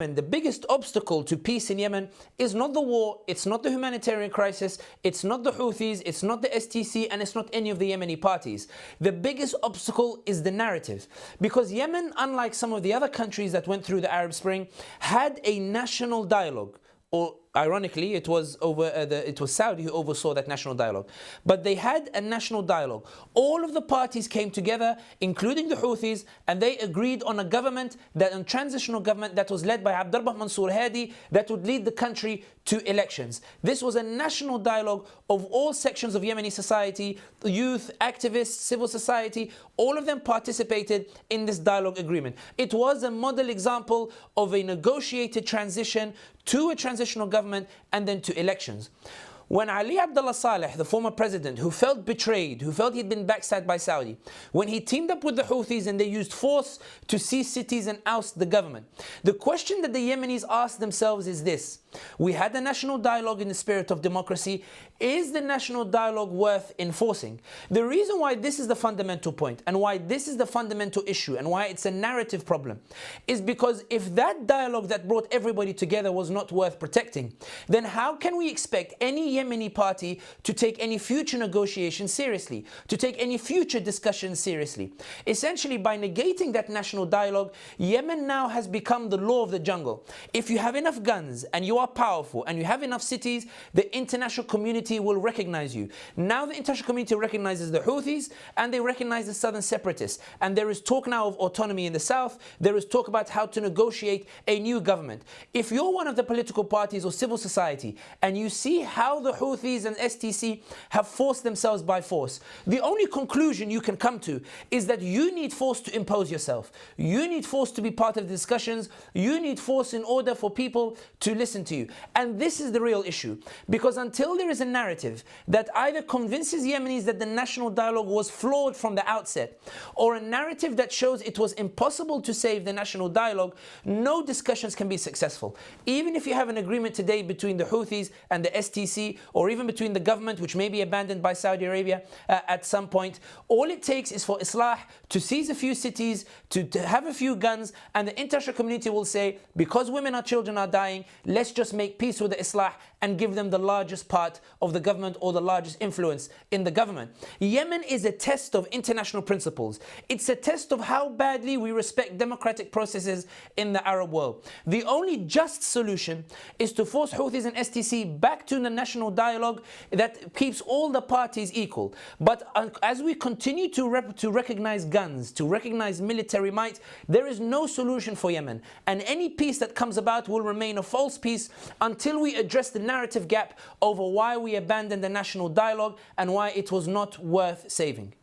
And the biggest obstacle to peace in Yemen is not the war, it's not the humanitarian crisis, it's not the Houthis, it's not the STC, and it's not any of the Yemeni parties. The biggest obstacle is the narrative. Because Yemen, unlike some of the other countries that went through the Arab Spring, had a national dialogue. Or ironically, it was Saudi who oversaw that national dialogue. But they had a national dialogue. All of the parties came together, including the Houthis, and they agreed on a government, a transitional government that was led by Abdullah Mansour Hadi, that would lead the country to elections. This was a national dialogue of all sections of Yemeni society, youth, activists, civil society, all of them participated in this dialogue agreement. It was a model example of a negotiated transition to a transitional government and then to elections. When Ali Abdullah Saleh, the former president, who felt betrayed, who felt he'd been backstabbed by Saudi, when he teamed up with the Houthis and they used force to seize cities and oust the government, the question that the Yemenis asked themselves is this: we had a national dialogue in the spirit of democracy. Is the national dialogue worth enforcing? The reason why this is the fundamental point and why this is the fundamental issue and why it's a narrative problem is because if that dialogue that brought everybody together was not worth protecting, then how can we expect any Yemeni party to take any future negotiations seriously, to take any future discussions seriously? Essentially, by negating that national dialogue, Yemen now has become the law of the jungle. If you have enough guns and you are powerful and you have enough cities, the international community will recognize you. Now the international community recognizes the Houthis and they recognize the southern separatists. And there is talk now of autonomy in the south. There is talk about how to negotiate a new government. If you're one of the political parties or civil society and you see how the Houthis and STC have forced themselves by force, the only conclusion you can come to is that you need force to impose yourself. You need force to be part of the discussions. You need force in order for people to listen to you. And this is the real issue. Because until there is a narrative that either convinces Yemenis that the national dialogue was flawed from the outset, or a narrative that shows it was impossible to save the national dialogue, no discussions can be successful. Even if you have an agreement today between the Houthis and the STC, or even between the government, which may be abandoned by Saudi Arabia at some point, all it takes is for Islah to seize a few cities, to have a few guns, and the international community will say, because women and children are dying, let's just make peace with the Islah and give them the largest part of the government or the largest influence in the government. Yemen is a test of international principles. It's a test of how badly we respect democratic processes in the Arab world. The only just solution is to force Houthis and STC back to the national dialogue that keeps all the parties equal. But as we continue to recognize guns, to recognize military might, there is no solution for Yemen. And any peace that comes about will remain a false peace until we address the narrative gap over why we abandoned the national dialogue and why it was not worth saving.